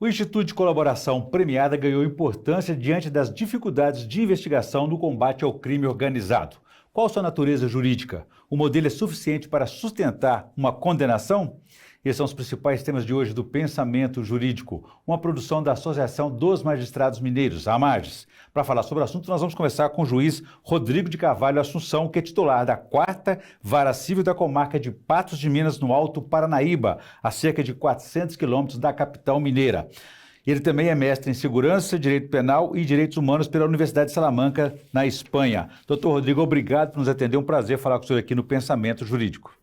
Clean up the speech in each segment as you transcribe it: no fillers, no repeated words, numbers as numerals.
O Instituto de Colaboração Premiada ganhou importância diante das dificuldades de investigação no combate ao crime organizado. Qual sua natureza jurídica? O modelo é suficiente para sustentar uma condenação? Esses são os principais temas de hoje do Pensamento Jurídico, uma produção da Associação dos Magistrados Mineiros, a AMAGES. Para falar sobre o assunto, nós vamos começar com o juiz Rodrigo de Carvalho Assunção, que é titular da 4ª Vara Civil da Comarca de Patos de Minas, no Alto Paranaíba, a cerca de 400 quilômetros da capital mineira. Ele também é mestre em Segurança, Direito Penal e Direitos Humanos pela Universidade de Salamanca, na Espanha. Doutor Rodrigo, obrigado por nos atender. É um prazer falar com o senhor aqui no Pensamento Jurídico.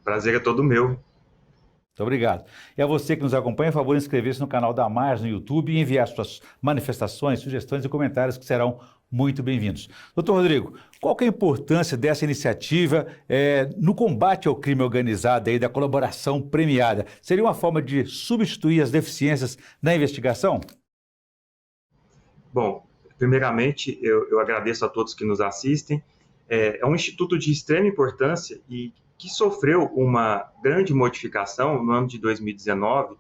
Prazer é todo meu. Muito obrigado. E a você que nos acompanha, por favor, inscrever-se no canal da AMAGES no YouTube e enviar suas manifestações, sugestões e comentários que serão muito bem-vindos. Doutor Rodrigo, qual que é a importância dessa iniciativa no combate ao crime organizado e da colaboração premiada? Seria uma forma de substituir as deficiências na investigação? Bom, primeiramente, eu agradeço a todos que nos assistem. É um instituto de extrema importância e que sofreu uma grande modificação no ano de 2019,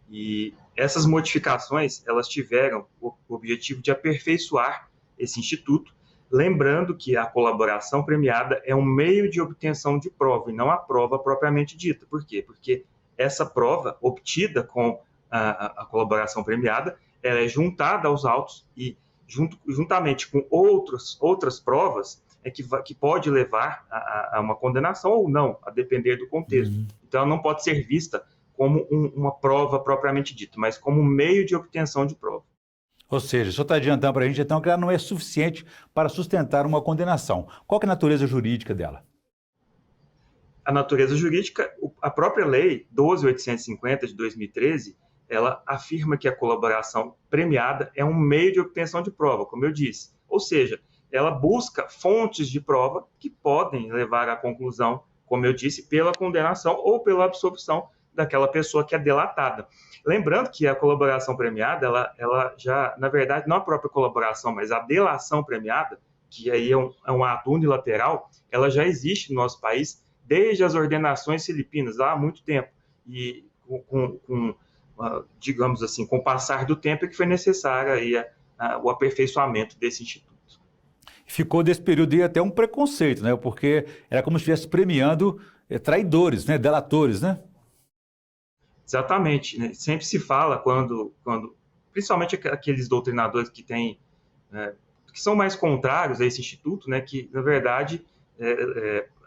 e essas modificações elas tiveram o objetivo de aperfeiçoar esse instituto, lembrando que a colaboração premiada é um meio de obtenção de prova e não a prova propriamente dita. Por quê? Porque essa prova obtida com a colaboração premiada, ela é juntada aos autos e juntamente com outras provas que pode levar a uma condenação ou não, a depender do contexto. Então, ela não pode ser vista como uma prova propriamente dita, mas como um meio de obtenção de prova. Ou seja, o senhor está adiantando para a gente, então, que ela não é suficiente para sustentar uma condenação. Qual que é a natureza jurídica dela? A natureza jurídica, a própria lei 12.850 de 2013, ela afirma que a colaboração premiada é um meio de obtenção de prova, como eu disse. Ou seja, ela busca fontes de prova que podem levar à conclusão, como eu disse, pela condenação ou pela absolvição daquela pessoa que é delatada. Lembrando que a colaboração premiada, ela já, na verdade, não a própria colaboração, mas a delação premiada, que aí é um ato unilateral, ela já existe no nosso país desde as ordenações filipinas, há muito tempo. E digamos assim, com o passar do tempo é que foi necessário aí o aperfeiçoamento desse instituto. Ficou desse período aí até um preconceito, né? Porque era como se estivesse premiando traidores, né? Delatores, né? Exatamente, né? Sempre se fala quando principalmente aqueles doutrinadores que são mais contrários a esse instituto, né? Que na verdade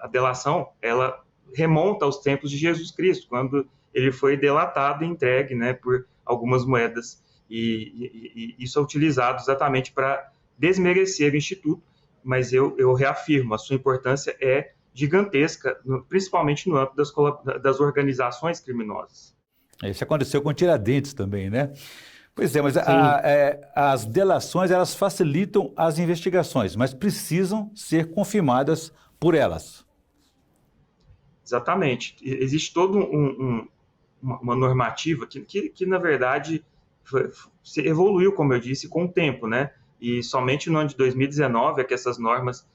a delação ela remonta aos tempos de Jesus Cristo, quando ele foi delatado e entregue, né? Por algumas moedas, e isso é utilizado exatamente para desmerecer o instituto. Mas eu reafirmo, a sua importância é gigantesca, principalmente no âmbito das organizações criminosas. Isso aconteceu com Tiradentes também, né? Pois é, mas as delações, elas facilitam as investigações, mas precisam ser confirmadas por elas. Exatamente. Existe toda uma normativa que na verdade, evoluiu, como eu disse, com o tempo, né? E somente no ano de 2019 é que essas normas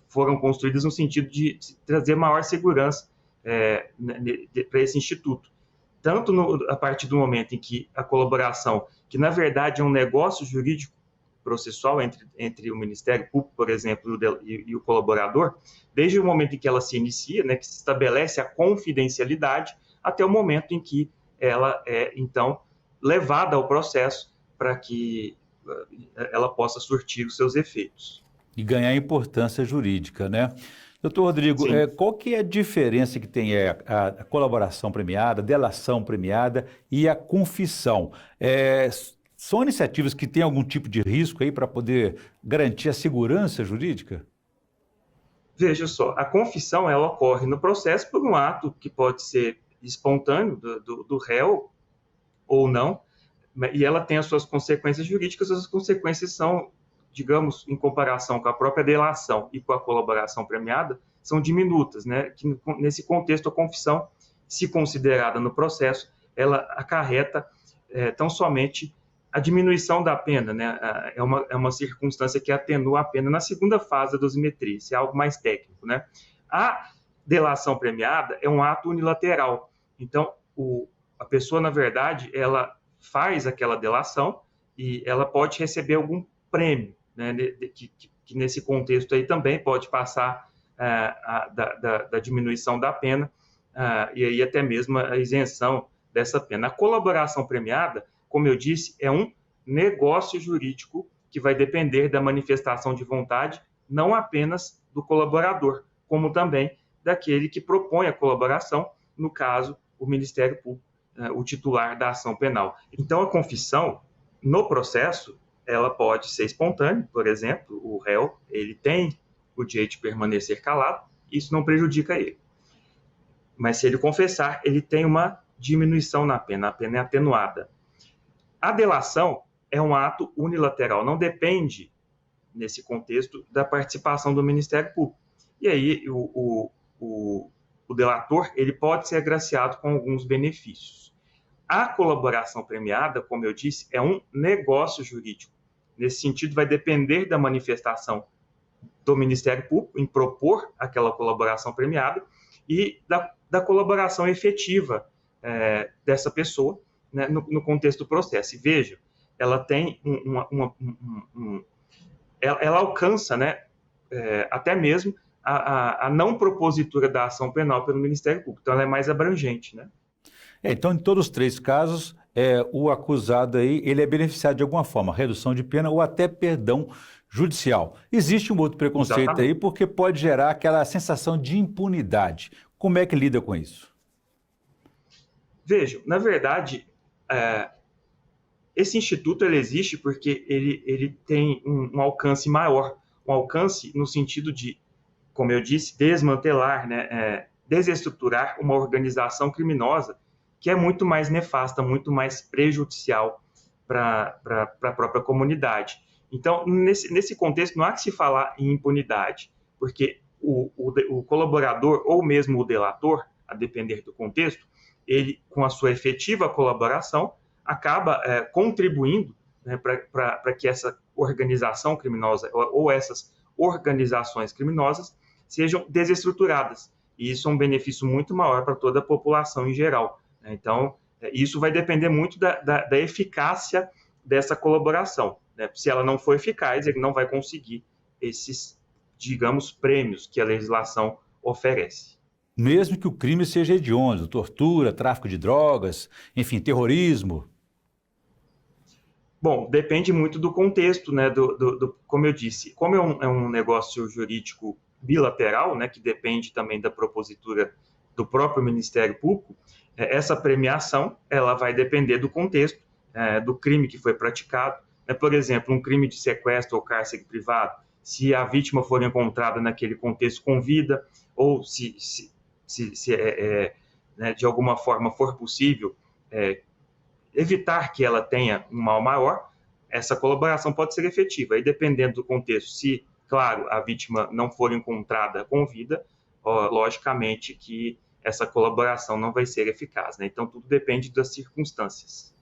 foram construídas no sentido de trazer maior segurança para esse instituto. Tanto a partir do momento em que a colaboração, que na verdade é um negócio jurídico processual entre o Ministério Público, por exemplo, e o colaborador, desde o momento em que ela se inicia, né, que se estabelece a confidencialidade, até o momento em que ela é, então, levada ao processo para que ela possa surtir os seus efeitos. E ganhar importância jurídica, né? Doutor Rodrigo, qual que é a diferença que tem a colaboração premiada, a delação premiada e a confissão? São iniciativas que têm algum tipo de risco aí para poder garantir a segurança jurídica? Veja só, a confissão ela ocorre no processo por um ato que pode ser espontâneo do réu ou não, e ela tem as suas consequências jurídicas. As consequências são, digamos, em comparação com a própria delação e com a colaboração premiada, são diminutas, né? Que, nesse contexto, a confissão, se considerada no processo, ela acarreta tão somente a diminuição da pena, né? É uma circunstância que atenua a pena na segunda fase da dosimetria, isso é algo mais técnico, né? A delação premiada é um ato unilateral. Então, a pessoa, na verdade, ela faz aquela delação e ela pode receber algum prêmio, né, que nesse contexto aí também pode passar da diminuição da pena e aí até mesmo a isenção dessa pena. A colaboração premiada, como eu disse, é um negócio jurídico que vai depender da manifestação de vontade, não apenas do colaborador, como também daquele que propõe a colaboração, no caso, o Ministério Público, o titular da ação penal. Então, a confissão, no processo, ela pode ser espontânea, por exemplo, o réu, ele tem o direito de permanecer calado, isso não prejudica ele. Mas se ele confessar, ele tem uma diminuição na pena, a pena é atenuada. A delação é um ato unilateral, não depende, nesse contexto, da participação do Ministério Público. E aí, o delator, ele pode ser agraciado com alguns benefícios. A colaboração premiada, como eu disse, é um negócio jurídico. Nesse sentido, vai depender da manifestação do Ministério Público em propor aquela colaboração premiada e da colaboração efetiva dessa pessoa, né, no contexto do processo. E veja, ela tem ela alcança, né, até mesmo a não propositura da ação penal pelo Ministério Público. Então, ela é mais abrangente, né? Então, em todos os três casos, o acusado aí, ele é beneficiado de alguma forma, redução de pena ou até perdão judicial. Existe um outro preconceito Exatamente. aí porque pode gerar aquela sensação de impunidade. Como é que lida com isso? Vejam, na verdade, esse instituto ele existe porque ele tem um alcance maior, um alcance no sentido de, como eu disse, desmantelar, né, desestruturar uma organização criminosa que é muito mais nefasta, muito mais prejudicial para a própria comunidade. Então, nesse contexto, não há que se falar em impunidade, porque o colaborador ou mesmo o delator, a depender do contexto, ele, com a sua efetiva colaboração, acaba contribuindo, né, para que essa organização criminosa ou essas organizações criminosas sejam desestruturadas. E isso é um benefício muito maior para toda a população em geral. Então, isso vai depender muito da eficácia dessa colaboração, né? Se ela não for eficaz, ele não vai conseguir esses, digamos, prêmios que a legislação oferece. Mesmo que o crime seja hediondo, tortura, tráfico de drogas, enfim, terrorismo. Bom, depende muito do contexto, né? Como eu disse, como é um negócio jurídico bilateral, né, que depende também da propositura do próprio Ministério Público, essa premiação ela vai depender do contexto, do crime que foi praticado. Por exemplo, um crime de sequestro ou cárcere privado, se a vítima for encontrada naquele contexto com vida, ou se né, de alguma forma for possível evitar que ela tenha um mal maior, essa colaboração pode ser efetiva. Aí, dependendo do contexto, se, claro, a vítima não for encontrada com vida, logicamente que essa colaboração não vai ser eficaz, né? Então, tudo depende das circunstâncias.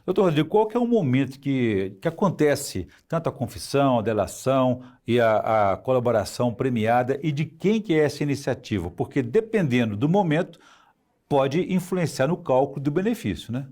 Doutor Rodrigo, qual que é o momento que acontece tanto a confissão, a delação e a colaboração premiada e de quem que é essa iniciativa? Porque dependendo do momento, pode influenciar no cálculo do benefício, né?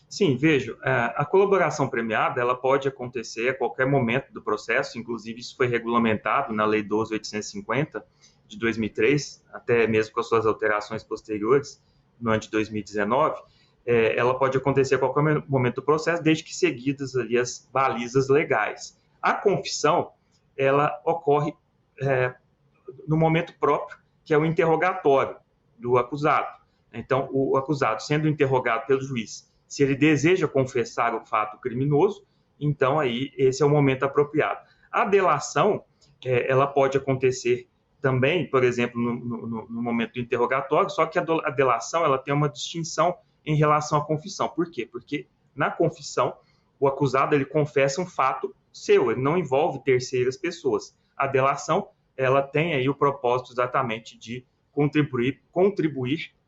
Sim, vejo, a colaboração premiada ela pode acontecer a qualquer momento do processo, inclusive isso foi regulamentado na Lei 12.850 de 2003, até mesmo com as suas alterações posteriores, no ano de 2019, ela pode acontecer a qualquer momento do processo, desde que seguidas ali as balizas legais. A confissão, ela ocorre no momento próprio, que é o interrogatório do acusado. Então, o acusado, sendo interrogado pelo juiz, se ele deseja confessar o fato criminoso, então aí esse é o momento apropriado. A delação, ela pode acontecer também, por exemplo, no momento do interrogatório, só que a delação ela tem uma distinção em relação à confissão. Por quê? Porque na confissão, o acusado ele confessa um fato seu, ele não envolve terceiras pessoas. A delação, ela tem aí o propósito exatamente de contribuir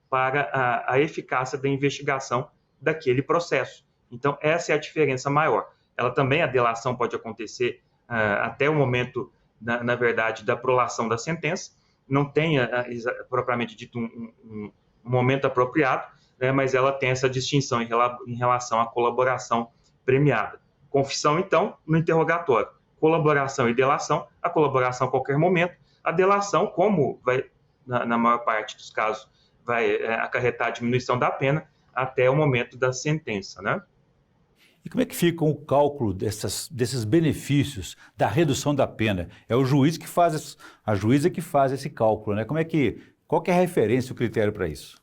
para a eficácia da investigação daquele processo. Então, essa é a diferença maior. Ela também, a delação pode acontecer até o momento, na verdade, da prolação da sentença, não tenha propriamente dito um momento apropriado, né, mas ela tem essa distinção em relação à colaboração premiada. Confissão, então, no interrogatório. Colaboração e delação, a colaboração a qualquer momento, a delação, como vai, na maior parte dos casos, vai acarretar a diminuição da pena até o momento da sentença, né? E como é que fica o cálculo desses benefícios da redução da pena? É o juiz que faz, a juíza que faz esse cálculo, né? Qual que é a referência, o critério para isso?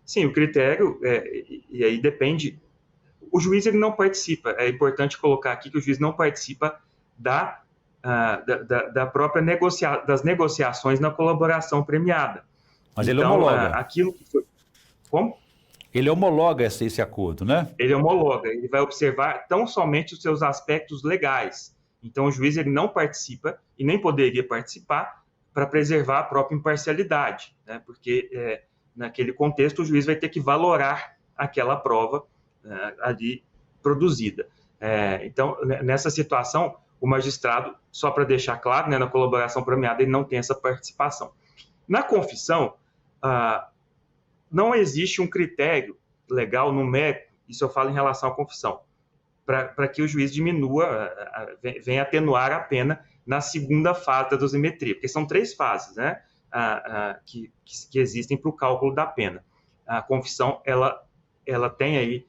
Sim, o critério, e aí depende, o juiz ele não participa, é importante colocar aqui que o juiz não participa da própria das negociações na colaboração premiada. Mas então, ele homologa. Aquilo que foi... Como? Ele homologa esse acordo, né? Ele homologa, ele vai observar tão somente os seus aspectos legais. Então, o juiz ele não participa e nem poderia participar para preservar a própria imparcialidade, né? Porque naquele contexto o juiz vai ter que valorar aquela prova ali produzida. Então, nessa situação, o magistrado, só para deixar claro, né, na colaboração premiada, ele não tem essa participação. Na confissão, não existe um critério legal, numérico, isso eu falo em relação à confissão, para que o juiz diminua, venha atenuar a pena na segunda fase da dosimetria, porque são 3 fases, né, que existem para o cálculo da pena. A confissão, ela tem aí,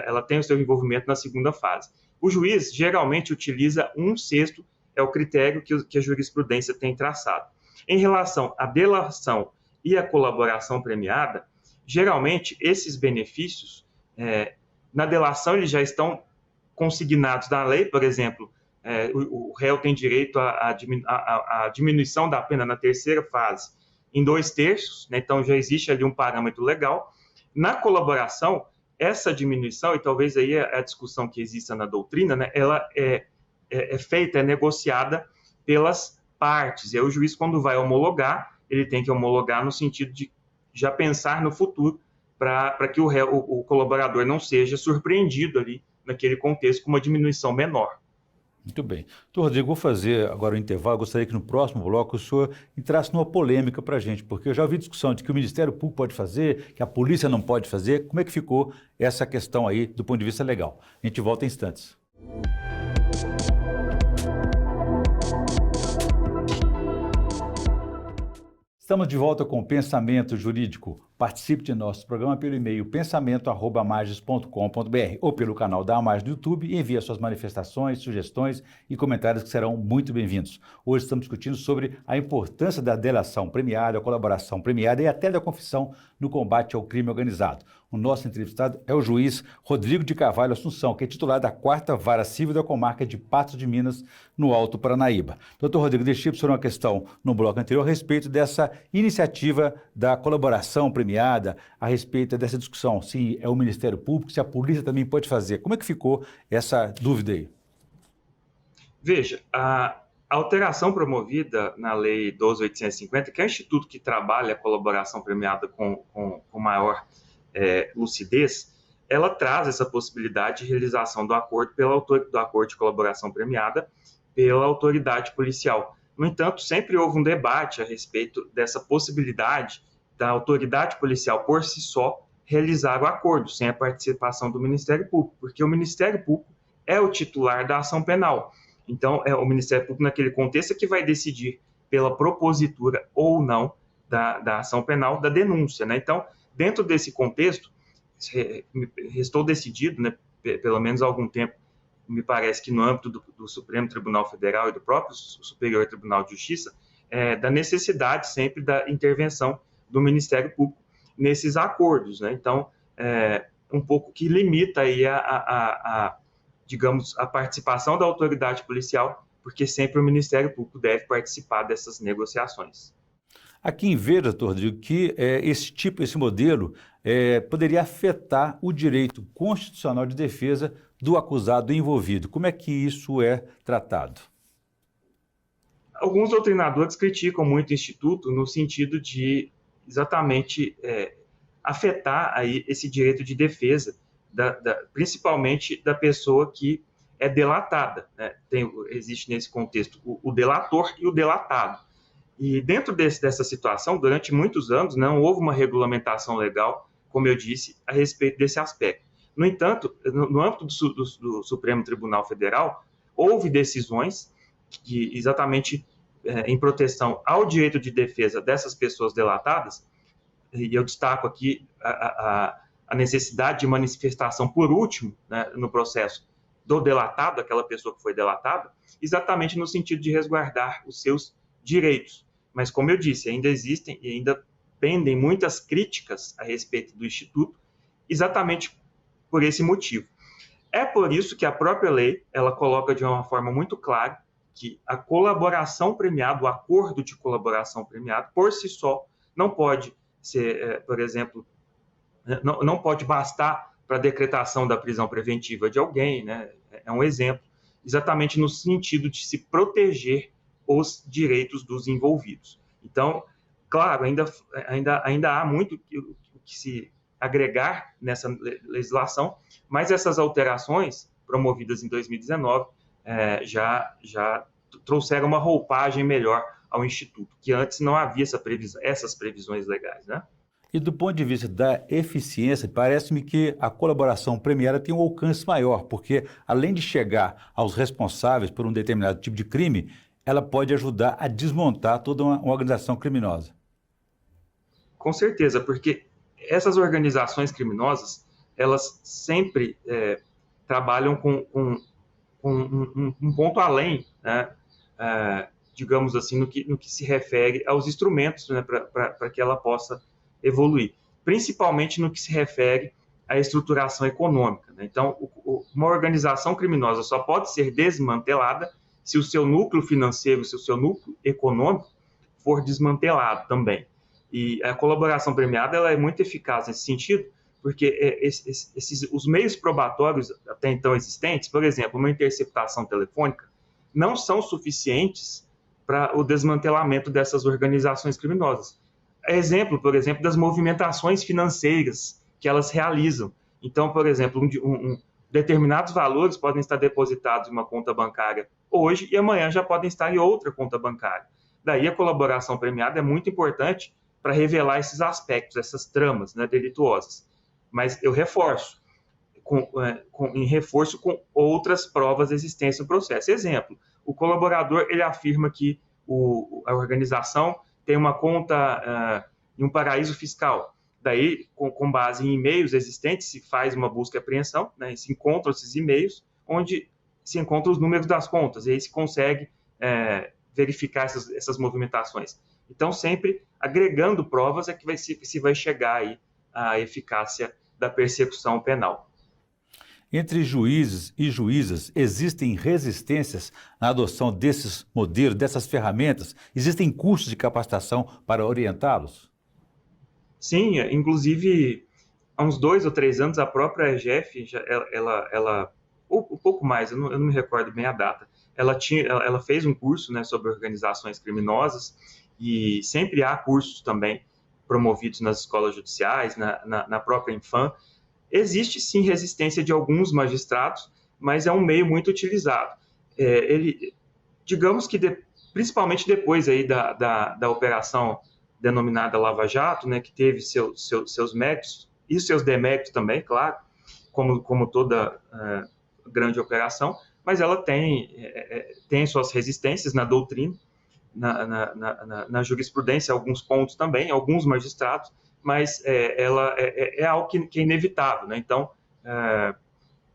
ela tem o seu envolvimento na segunda fase. O juiz geralmente utiliza 1/6, é o critério que a jurisprudência tem traçado. Em relação à delação e à colaboração premiada, geralmente esses benefícios, na delação eles já estão consignados na lei, por exemplo, o réu tem direito à diminuição da pena na terceira fase em 2/3, né? Então já existe ali um parâmetro legal. Na colaboração, essa diminuição, e talvez aí a discussão que exista na doutrina, né, ela é feita, é negociada pelas partes, e aí o juiz, quando vai homologar, ele tem que homologar no sentido de já pensar no futuro, para que o colaborador não seja surpreendido ali naquele contexto com uma diminuição menor. Muito bem. Doutor Rodrigo, vou fazer agora o intervalo. Gostaria que no próximo bloco o senhor entrasse numa polêmica para a gente, porque eu já ouvi discussão de que o Ministério Público pode fazer, que a polícia não pode fazer. Como é que ficou essa questão aí do ponto de vista legal? A gente volta em instantes. Estamos de volta com o Pensamento Jurídico. Participe de nosso programa pelo e-mail pensamento@amages.com.br ou pelo canal da Amages no YouTube e envie suas manifestações, sugestões e comentários que serão muito bem-vindos. Hoje estamos discutindo sobre a importância da delação premiada, a colaboração premiada e até da confissão no combate ao crime organizado. O nosso entrevistado é o juiz Rodrigo de Carvalho Assunção, que é titular da 4ª Vara Civil da Comarca de Patos de Minas, no Alto Paranaíba. Doutor Rodrigo, deixei para o senhor uma questão no bloco anterior a respeito dessa iniciativa da colaboração premiada, a respeito dessa discussão, se é o Ministério Público, se a polícia também pode fazer. Como é que ficou essa dúvida aí? Veja, a alteração promovida na Lei 12.850, que é o instituto que trabalha a colaboração premiada com maior lucidez, ela traz essa possibilidade de realização do acordo do acordo de colaboração premiada pela autoridade policial. No entanto, sempre houve um debate a respeito dessa possibilidade da autoridade policial por si só realizar o acordo, sem a participação do Ministério Público, porque o Ministério Público é o titular da ação penal. Então, o Ministério Público, naquele contexto, é que vai decidir pela propositura ou não da ação penal, da denúncia, né? Então, dentro desse contexto, restou decidido, né, pelo menos há algum tempo, me parece que no âmbito do Supremo Tribunal Federal e do próprio Superior Tribunal de Justiça, da necessidade sempre da intervenção do Ministério Público nesses acordos, né? Então, um pouco que limita aí digamos, a participação da autoridade policial, porque sempre o Ministério Público deve participar dessas negociações. Aqui em ver, doutor Rodrigo, que esse modelo poderia afetar o direito constitucional de defesa do acusado envolvido. Como é que isso é tratado? Alguns doutrinadores criticam muito o Instituto no sentido de exatamente afetar aí esse direito de defesa, principalmente da pessoa que é delatada, né? Existe nesse contexto o delator e o delatado. E dentro dessa situação, durante muitos anos, não houve uma regulamentação legal, como eu disse, a respeito desse aspecto. No entanto, no âmbito do Supremo Tribunal Federal, houve decisões que, exatamente em proteção ao direito de defesa dessas pessoas delatadas, e eu destaco aqui a necessidade de manifestação por último, né, no processo do delatado, aquela pessoa que foi delatada, exatamente no sentido de resguardar os seus direitos. Mas, como eu disse, ainda existem e ainda pendem muitas críticas a respeito do Instituto, exatamente por esse motivo. É por isso que a própria lei, ela coloca de uma forma muito clara que a colaboração premiada, o acordo de colaboração premiado, por si só, não pode ser, por exemplo, não pode bastar para a decretação da prisão preventiva de alguém, né? É um exemplo, exatamente no sentido de se proteger os direitos dos envolvidos. Então, claro, ainda há muito que se agregar nessa legislação, mas essas alterações promovidas em 2019 já trouxeram uma roupagem melhor ao Instituto, que antes não havia essas previsões legais, né? E do ponto de vista da eficiência, parece-me que a colaboração premiada tem um alcance maior, porque além de chegar aos responsáveis por um determinado tipo de crime, ela pode ajudar a desmontar toda uma organização criminosa. Com certeza, porque essas organizações criminosas, elas sempre trabalham com um ponto além, né? Digamos assim, no que se refere aos instrumentos, né, para que ela possa evoluir, principalmente no que se refere à estruturação econômica, né? Então, uma organização criminosa só pode ser desmantelada se o seu núcleo financeiro, se o seu núcleo econômico for desmantelado também. E a colaboração premiada ela é muito eficaz nesse sentido, porque os meios probatórios até então existentes, por exemplo, uma interceptação telefônica, não são suficientes para o desmantelamento dessas organizações criminosas. Exemplo, por exemplo, das movimentações financeiras que elas realizam. Então, por exemplo, determinados valores podem estar depositados em uma conta bancária hoje e amanhã já podem estar em outra conta bancária. Daí a colaboração premiada é muito importante para revelar esses aspectos, essas tramas, né, delituosas. Mas eu reforço, em reforço com outras provas existentes no processo. Exemplo, o colaborador ele afirma que a organização tem uma conta em um paraíso fiscal. Daí, com base em e-mails existentes, se faz uma busca e apreensão, né, e se encontram esses e-mails, onde se encontram os números das contas, e aí se consegue verificar essas movimentações. Então, sempre agregando provas é que se vai chegar aí à eficácia da persecução penal. Entre juízes e juízas, existem resistências na adoção desses modelos, dessas ferramentas? Existem cursos de capacitação para orientá-los? Sim, inclusive, há uns 2 ou 3 anos, a própria EGF, um pouco mais, eu não me recordo bem a data, ela fez um curso, né, sobre organizações criminosas, e sempre há cursos também promovidos nas escolas judiciais, na própria Infam. Existe sim resistência de alguns magistrados, mas é um meio muito utilizado. Digamos que principalmente depois aí da operação denominada Lava Jato, né, que teve seus méritos e seus deméritos também, claro, como toda grande operação, mas ela tem suas resistências na doutrina, na jurisprudência, alguns pontos também, alguns magistrados, mas ela é algo que é inevitável, né? Então,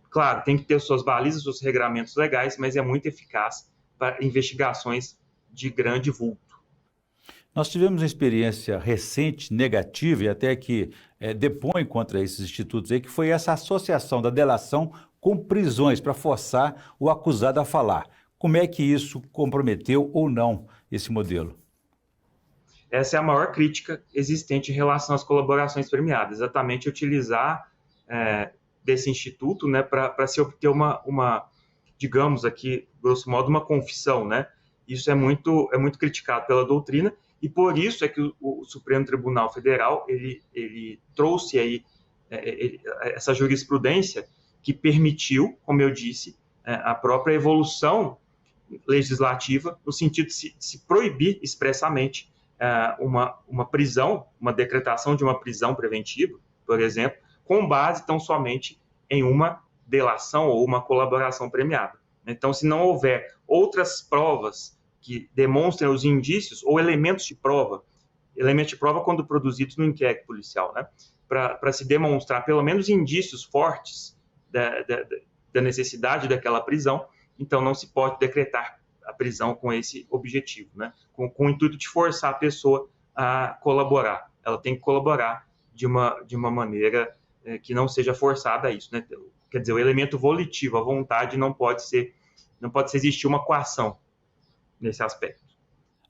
claro, tem que ter suas balizas, seus regramentos legais, mas é muito eficaz para investigações de grande vulto. Nós tivemos uma experiência recente, negativa, e até que depõe contra esses institutos aí, que foi essa associação da delação com prisões para forçar o acusado a falar. Como é que isso comprometeu ou não esse modelo? Essa é a maior crítica existente em relação às colaborações premiadas, exatamente utilizar desse instituto, né, para se obter digamos aqui, grosso modo, uma confissão, né? Isso é muito criticado pela doutrina, e por isso é que o Supremo Tribunal Federal ele trouxe aí essa jurisprudência que permitiu, como eu disse, a própria evolução legislativa, no sentido de se proibir expressamente uma prisão, uma decretação de uma prisão preventiva, por exemplo, com base tão somente em uma delação ou uma colaboração premiada. Então, se não houver outras provas que demonstrem os indícios ou elementos de prova quando produzidos no inquérito policial, né, para se demonstrar pelo menos indícios fortes da necessidade daquela prisão, então não se pode decretar a prisão com esse objetivo, né, com o intuito de forçar a pessoa a colaborar. Ela tem que colaborar de uma maneira que não seja forçada a isso, né? Quer dizer, o elemento volitivo, a vontade, não pode existir uma coação nesse aspecto.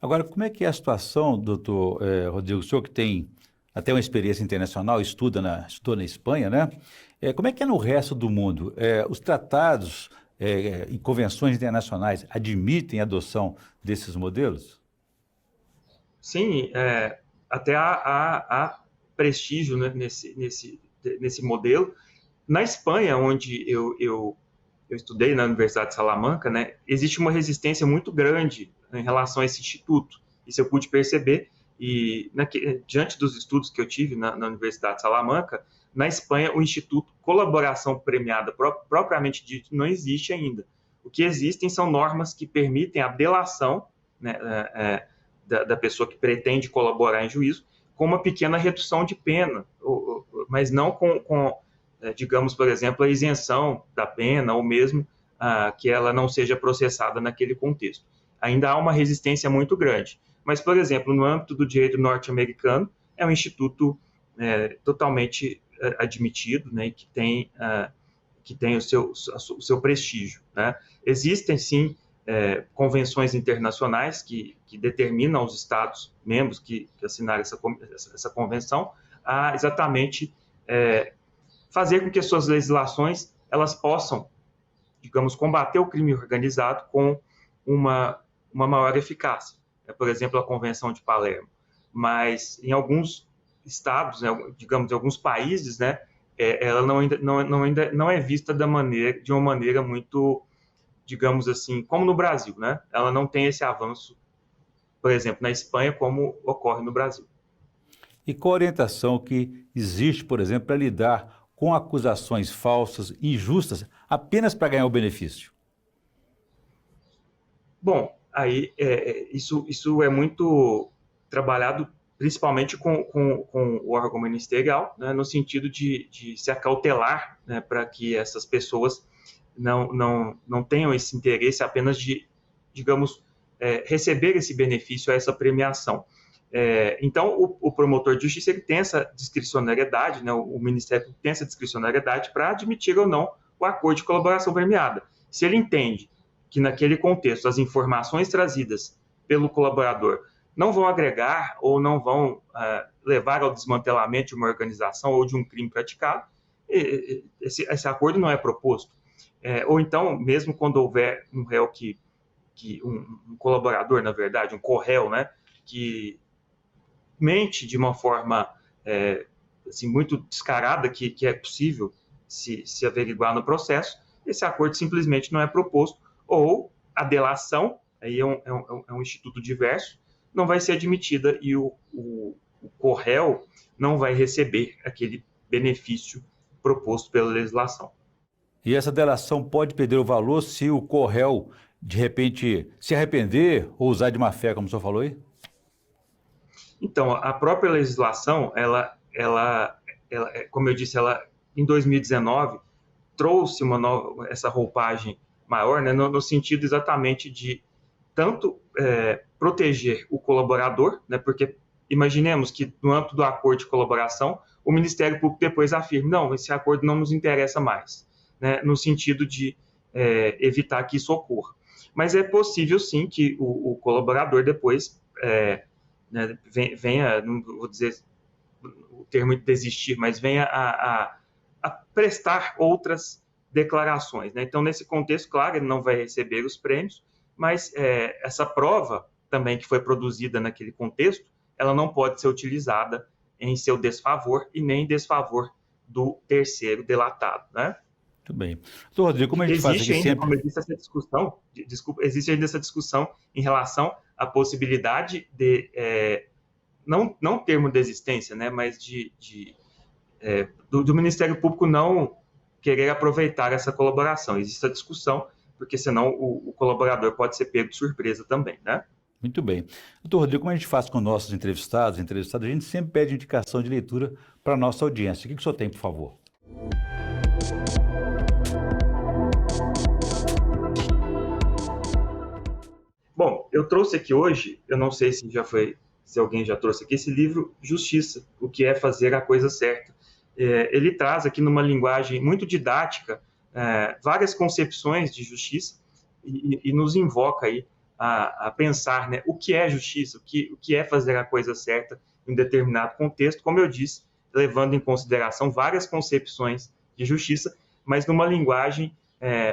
Agora, como é que é a situação, doutor Rodrigo, o senhor que tem até uma experiência internacional, estudou na Espanha, né? Como é que é no resto do mundo? Os tratados e convenções internacionais admitem a adoção desses modelos? Sim, até há prestígio, né, nesse modelo. Na Espanha, onde eu estudei na Universidade de Salamanca, né, existe uma resistência muito grande em relação a esse instituto. Isso eu pude perceber, e diante dos estudos que eu tive na Universidade de Salamanca, na Espanha, o Instituto Colaboração Premiada, propriamente dito, não existe ainda. O que existem são normas que permitem a delação, né, da pessoa que pretende colaborar em juízo, com uma pequena redução de pena, mas não com digamos, por exemplo, a isenção da pena, ou mesmo que ela não seja processada naquele contexto. Ainda há uma resistência muito grande. Mas, por exemplo, no âmbito do direito norte-americano, é um instituto totalmente admitido, né, e que tem o seu prestígio, né? Existem, sim, convenções internacionais que determinam aos Estados-membros que assinaram essa convenção a exatamente fazer com que as suas legislações elas possam, digamos, combater o crime organizado com uma maior eficácia. Por exemplo, a Convenção de Palermo. Mas em alguns estados, né, digamos, em alguns países, né, ela ainda não é vista de uma maneira muito, digamos assim, como no Brasil, né? Ela não tem esse avanço, por exemplo, na Espanha, como ocorre no Brasil. E qual a orientação que existe, por exemplo, para lidar com acusações falsas, injustas, apenas para ganhar o benefício? Bom, aí isso é muito trabalhado principalmente com o órgão ministerial, né, no sentido de se acautelar, né, para que essas pessoas não tenham esse interesse apenas de, digamos, receber esse benefício, essa premiação. Então, o promotor de justiça ele tem essa discricionariedade, né, o Ministério tem essa discricionariedade para admitir ou não o acordo de colaboração premiada. Se ele entende que naquele contexto as informações trazidas pelo colaborador não vão agregar ou não vão levar ao desmantelamento de uma organização ou de um crime praticado, esse acordo não é proposto. Ou então, mesmo quando houver um réu um colaborador, na verdade, um corréu, né, que mente de uma forma assim, muito descarada, que é possível se averiguar no processo, esse acordo simplesmente não é proposto, ou a delação, aí é um instituto diverso, não vai ser admitida e o corréu não vai receber aquele benefício proposto pela legislação. E essa delação pode perder o valor se o corréu, de repente, se arrepender ou usar de má fé, como o senhor falou aí? Então, a própria legislação, como eu disse, ela em 2019 trouxe essa roupagem maior, né, no sentido exatamente de tanto proteger o colaborador, né, porque imaginemos que no âmbito do acordo de colaboração, o Ministério Público depois afirma, não, esse acordo não nos interessa mais, né, no sentido de evitar que isso ocorra. Mas é possível, sim, que o colaborador depois né, venha, não vou dizer o termo desistir, mas venha a prestar outras declarações, né? Então, nesse contexto, claro, ele não vai receber os prêmios, mas essa prova também que foi produzida naquele contexto, ela não pode ser utilizada em seu desfavor e nem em desfavor do terceiro delatado, né? Muito bem. Doutor Rodrigo, como a gente faz aqui sempre... Como existe essa discussão, existe ainda essa discussão em relação à possibilidade de, não termo de existência, né, mas do Ministério Público não querer aproveitar essa colaboração. Existe essa discussão, porque senão o colaborador pode ser pego de surpresa também, né? Muito bem. Doutor Rodrigo, como a gente faz com nossos entrevistados, a gente sempre pede indicação de leitura para a nossa audiência. O que o senhor tem, por favor? Bom, eu trouxe aqui hoje, eu não sei se alguém já trouxe aqui, esse livro Justiça, o que é fazer a coisa certa. Ele traz aqui numa linguagem muito didática várias concepções de justiça e nos invoca aí a pensar, né, o que é justiça, o que é fazer a coisa certa em um determinado contexto, como eu disse, levando em consideração várias concepções de justiça, mas numa linguagem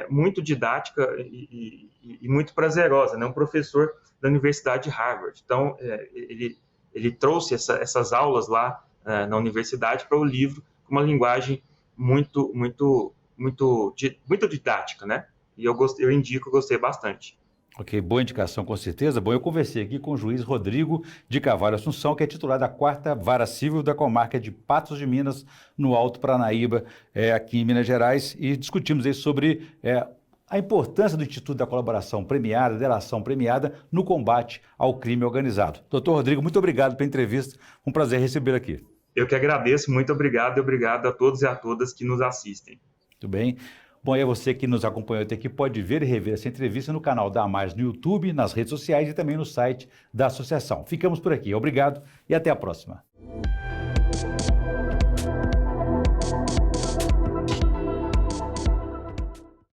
muito didática e muito prazerosa, né? Um professor da Universidade de Harvard. Então, ele trouxe essas aulas lá na universidade para o livro com uma linguagem muito didática, né? E eu gostei bastante. Ok, boa indicação, com certeza. Bom, eu conversei aqui com o juiz Rodrigo de Carvalho Assunção, que é titular da 4ª Vara Civil da Comarca de Patos de Minas, no Alto Paranaíba, aqui em Minas Gerais, e discutimos aí sobre a importância do Instituto da Colaboração Premiada, delação premiada, no combate ao crime organizado. Doutor Rodrigo, muito obrigado pela entrevista, um prazer recebê-lo aqui. Eu que agradeço, muito obrigado e obrigado a todos e a todas que nos assistem. Muito bem. Bom, e é você que nos acompanhou até aqui pode ver e rever essa entrevista no canal da Mais no YouTube, nas redes sociais e também no site da associação. Ficamos por aqui. Obrigado e até a próxima.